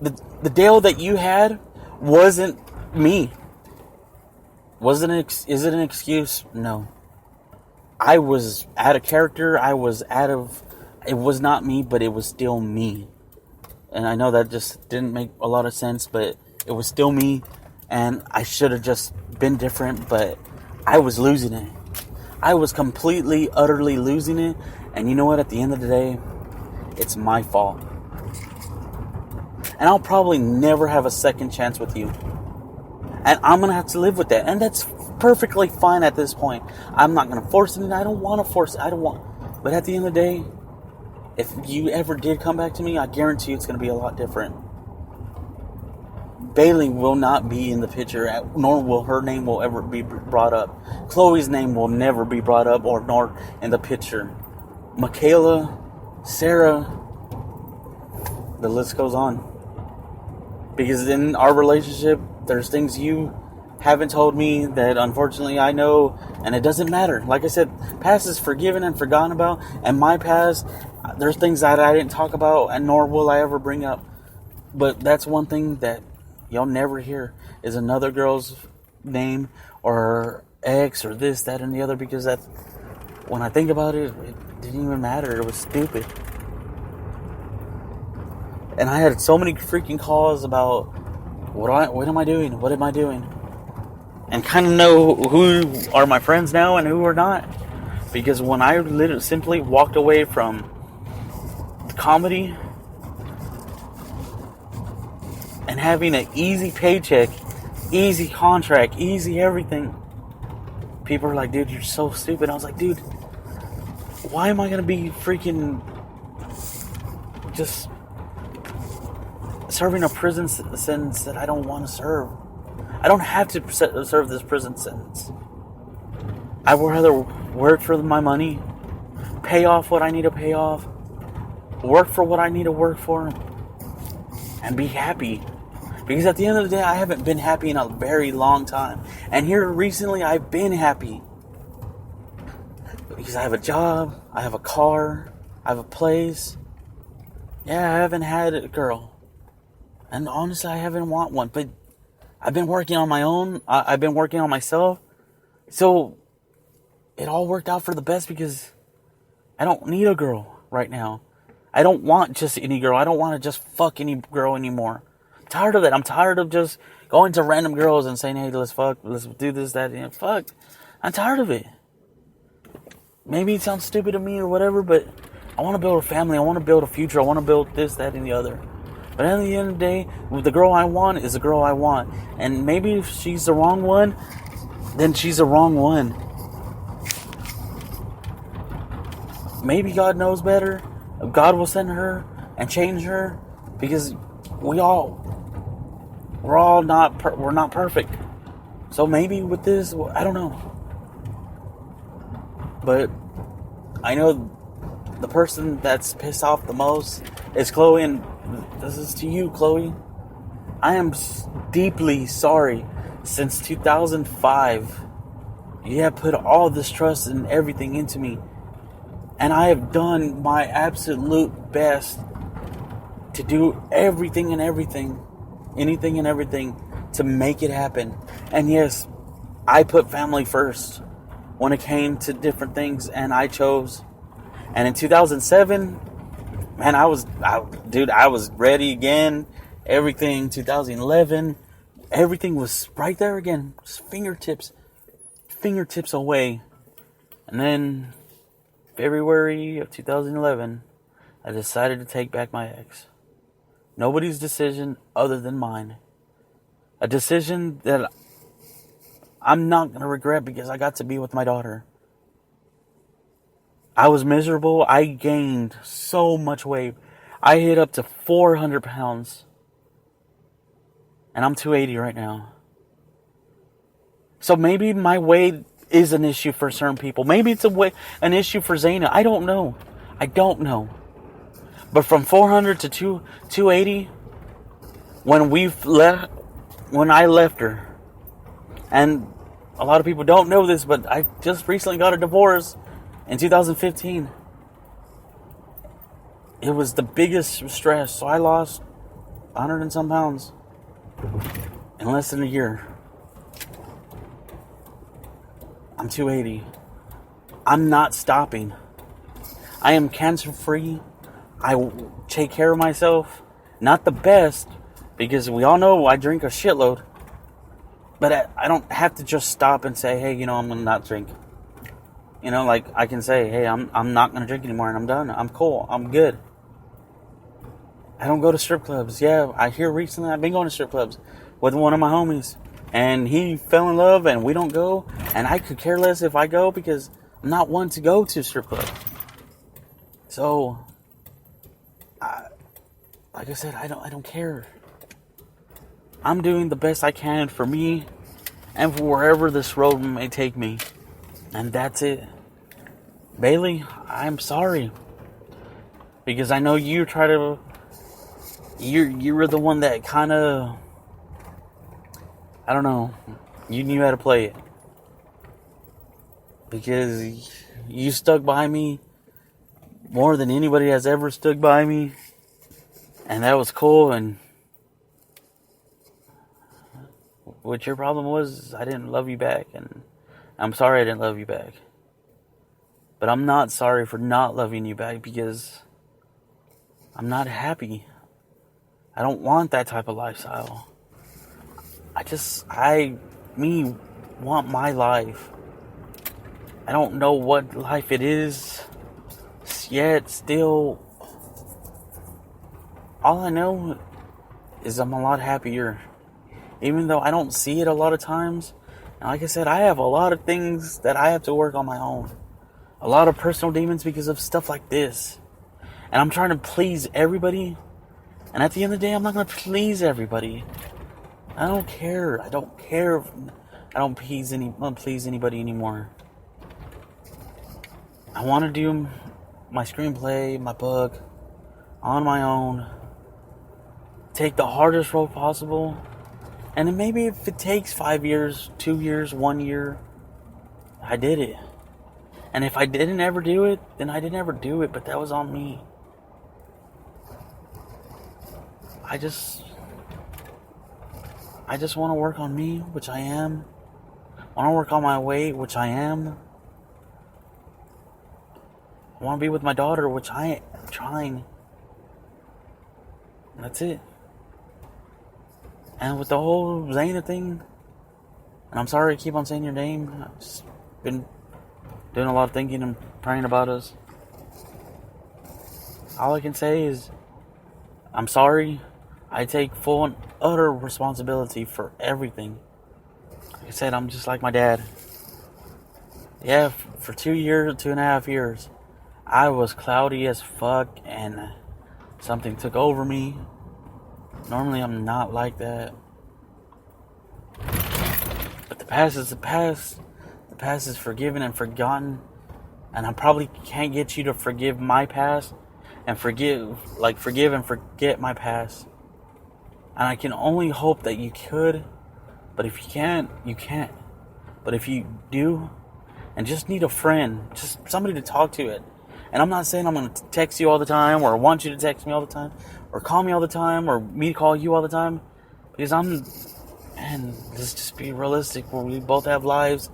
the Dale that you had wasn't me. Is it an excuse? No. I was out of character. It was not me, but it was still me. And I know that just didn't make a lot of sense, but it was still me. And I should have just been different, but I was losing it. I was completely, utterly losing it. And you know what? At the end of the day, it's my fault. And I'll probably never have a second chance with you. And I'm going to have to live with that. And that's perfectly fine at this point. I'm not going to force it. I don't want to force it. But at the end of the day, if you ever did come back to me, I guarantee you it's going to be a lot different. Bailey will not be in the picture, nor will her name will ever be brought up. Chloe's name will never be brought up nor in the picture. Michaela, Sarah, the list goes on. Because in our relationship, there's things you haven't told me that unfortunately I know, and it doesn't matter. Like I said, past is forgiven and forgotten about, and my past, there's things that I didn't talk about, and nor will I ever bring up. But that's one thing that y'all never hear is another girl's name or ex or this, that, and the other, because that's, when I think about it, it didn't even matter. It was stupid. And I had so many freaking calls about what am I doing? What am I doing? And kind of know who are my friends now and who are not. Because when I literally simply walked away from comedy and having an easy paycheck, easy contract, easy everything, people are like, dude, you're so stupid. I was like, dude, why am I going to be freaking just serving a prison sentence that I don't want to serve? I don't have to serve this prison sentence. I would rather work for my money, pay off what I need to pay off, work for what I need to work for, and be happy. Because at the end of the day, I haven't been happy in a very long time. And here recently, I've been happy. Because I have a job, I have a car, I have a place. Yeah, I haven't had a girl. And honestly, I haven't want one. But I've been working on my own. I've been working on myself. So it all worked out for the best because I don't need a girl right now. I don't want just any girl. I don't want to just fuck any girl anymore. I'm tired of it. I'm tired of just going to random girls and saying, hey, let's fuck, let's do this, that, and fuck. I'm tired of it. Maybe it sounds stupid to me or whatever, but I want to build a family. I want to build a future. I want to build this, that, and the other. But at the end of the day, the girl I want is the girl I want. And maybe if she's the wrong one, then she's the wrong one. Maybe God knows better. God will send her and change her, because we're not perfect. So maybe with this, I don't know. But I know the person that's pissed off the most is Chloe, and this is to you, Chloe. I am deeply sorry. Since 2005, you have put all this trust and everything into me. And I have done my absolute best to do anything and everything to make it happen. And yes, I put family first when it came to different things, and I chose. And in 2007, man, I was ready again. Everything, 2011, everything was right there again. Just fingertips away. And then February of 2011, I decided to take back my ex. Nobody's decision other than mine. A decision that I'm not going to regret because I got to be with my daughter. I was miserable. I gained so much weight. I hit up to 400 pounds. And I'm 280 right now. So maybe my weight is an issue for certain people. Maybe it's an issue for Zaina. I don't know. But from 400 to 280, when I left her, and a lot of people don't know this, but I just recently got a divorce in 2015. It was the biggest stress. So I lost 100 and some pounds in less than a year. I'm 280. I'm not stopping. I am cancer free. I take care of myself. Not the best, because we all know I drink a shitload. But I don't have to just stop and say, hey, I'm going to not drink. Like I can say, hey, I'm not going to drink anymore and I'm done. I'm cool. I'm good. I don't go to strip clubs. Yeah, I hear recently I've been going to strip clubs with one of my homies. And he fell in love and we don't go. And I could care less if I go because I'm not one to go to strip clubs. So, like I said, I don't care. I'm doing the best I can for me and for wherever this road may take me. And that's it. Bailey, I'm sorry. Because I know you try to... You were the one that kind of... I don't know. You knew how to play it. Because you stuck by me more than anybody has ever stuck by me. And that was cool. And what your problem was, I didn't love you back. And I'm sorry I didn't love you back. But I'm not sorry for not loving you back because I'm not happy. I don't want that type of lifestyle. I want my life. I don't know what life it is yet, still. All I know is I'm a lot happier. Even though I don't see it a lot of times. And like I said, I have a lot of things that I have to work on my own. A lot of personal demons because of stuff like this. And I'm trying to please everybody. And at the end of the day, I'm not going to please everybody. I don't care. I don't care. I don't please anybody anymore. I want to do my screenplay, my book, on my own. Take the hardest road possible. And then maybe if it takes 5 years, 2 years, 1 year, I did it. And if I didn't ever do it, then I didn't ever do it, but that was on me. I just want to work on me, which I am. I want to work on my weight, which I am. I want to be with my daughter, which I am trying. And that's it. And with the whole Zaina thing, and I'm sorry I keep on saying your name. I've just been doing a lot of thinking and praying about us. All I can say is, I'm sorry. I take full and utter responsibility for everything. Like I said, I'm just like my dad. Yeah, for 2.5 years, I was cloudy as fuck and something took over me. Normally I'm not like that. But the past is the past. The past is forgiven and forgotten. And I probably can't get you to forgive my past and forgive and forget my past. And I can only hope that you could. But if you can't, you can't. But if you do, and just need a friend, just somebody to talk to it. And I'm not saying I'm going to text you all the time, or want you to text me all the time, or call me all the time, or me call you all the time. Because let's just be realistic. We both have lives.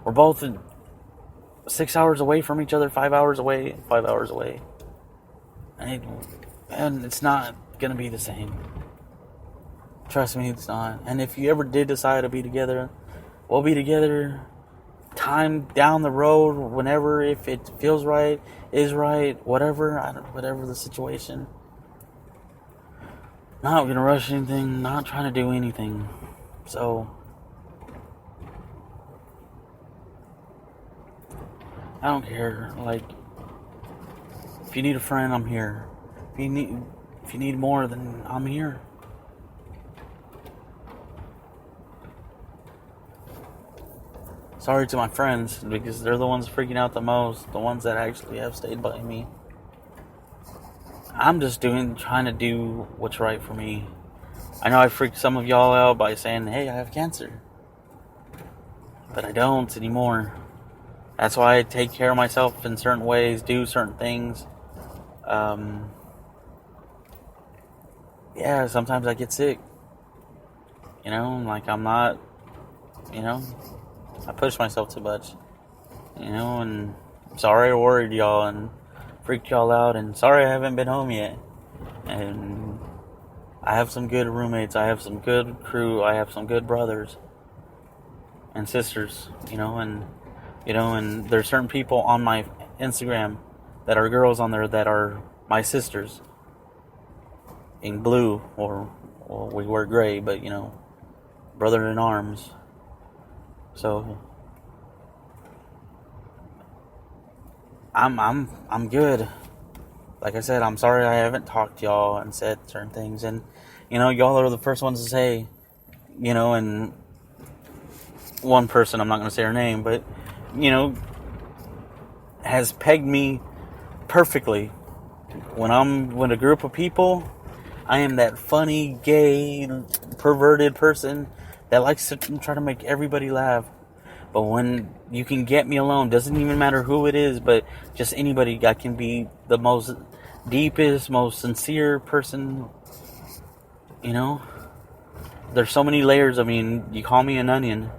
We're both 6 hours away from each other, 5 hours away, 5 hours away. And it's not going to be the same. Trust me, it's not. And if you ever did decide to be together, we'll be together time down the road, whenever, if it feels right, is right, whatever the situation. Not gonna rush anything, not trying to do anything. So, I don't care. Like, if you need a friend, I'm here. If you need more, then I'm here. Sorry to my friends, because they're the ones freaking out the most, the ones that actually have stayed by me. I'm just trying to do what's right for me. I know I freaked some of y'all out by saying, hey, I have cancer. But I don't anymore. That's why I take care of myself in certain ways, do certain things. Yeah, yeah, sometimes I get sick. Like I'm not, you know, I push myself too much, and sorry I worried y'all and freaked y'all out, and sorry I haven't been home yet. And I have some good roommates, I have some good crew, I have some good brothers and sisters, and there's certain people on my Instagram that are girls on there that are my sisters in blue, or we wear gray, but brother in arms. So I'm good. Like I said, I'm sorry I haven't talked to y'all and said certain things, and y'all are the first ones to say, and one person, I'm not going to say her name, but has pegged me perfectly. When I'm with a group of people, I am that funny, gay, perverted person that likes to try to make everybody laugh. But when you can get me alone, doesn't even matter who it is, but just anybody, I can be the most deepest, most sincere person. There's so many layers. I mean, you call me an onion.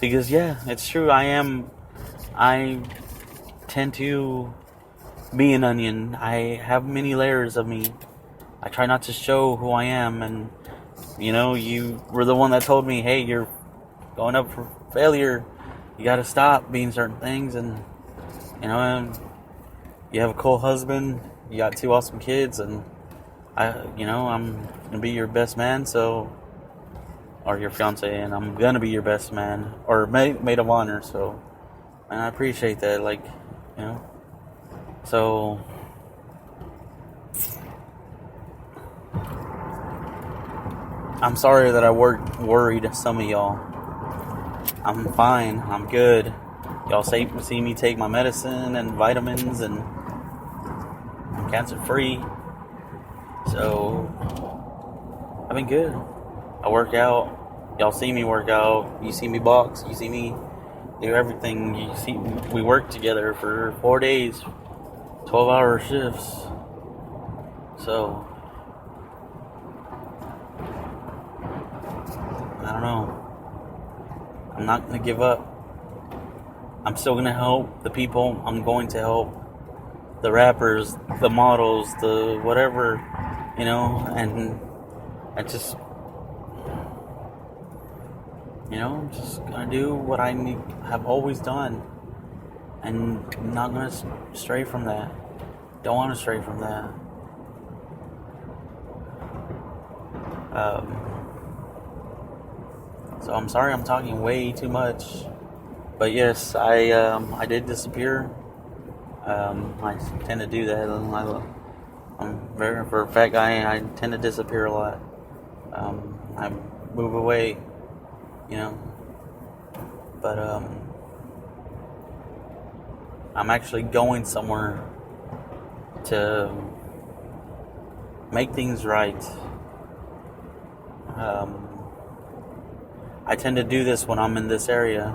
Because, yeah, it's true, I tend to be an onion. I have many layers of me. I try not to show who I am, and, you were the one that told me, hey, you're going up for failure. You gotta stop being certain things, and, you have a cool husband, you got 2 awesome kids, and, I'm gonna be your best man, or your fiance, and I'm gonna be your best man, or maid of honor, so, and I appreciate that, so, I'm sorry that I worried some of y'all. I'm fine, I'm good. Y'all see me take my medicine and vitamins, and I'm cancer free, so, I've been good. I work out. Y'all see me work out. You see me box. You see me do everything. You see we work together for 4 days, 12-hour shifts. So I don't know. I'm not gonna give up. I'm still gonna help the people I'm going to help. The rappers, the models, the whatever, and I just I'm just gonna do what I have always done, and I'm not gonna stray from that. Don't want to stray from that. So I'm sorry I'm talking way too much, but yes, I did disappear. I tend to do that. For a fat guy, I tend to disappear a lot. I move away. But I'm actually going somewhere to make things right. I tend to do this when I'm in this area.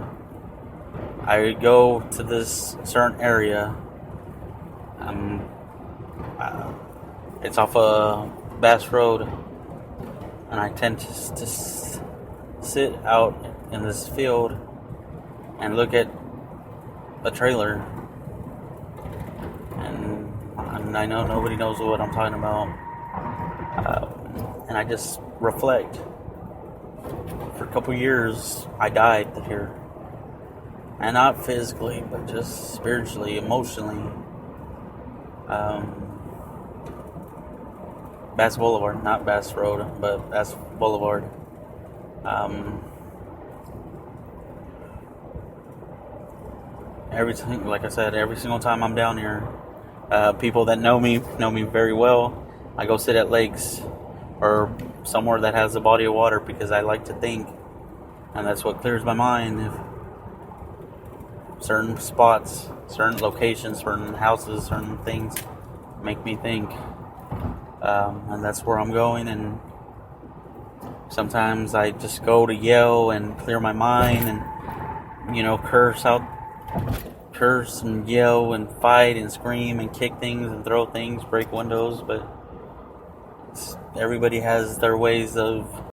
I go to this certain area. It's off of Bass Road, and I tend to sit out in this field and look at a trailer, and I know nobody knows what I'm talking about, and I just reflect. For a couple years, I died here, and not physically, but just spiritually, emotionally. Bass Boulevard, not Bass Road, but Bass Boulevard. Everything, like I said, every single time I'm down here, people that know me very well. I go sit at lakes or somewhere that has a body of water because I like to think, and that's what clears my mind. If certain spots, certain locations, certain houses, certain things make me think, and that's where I'm going. And sometimes I just go to yell and clear my mind, and curse and yell and fight and scream and kick things and throw things, break windows, but everybody has their ways of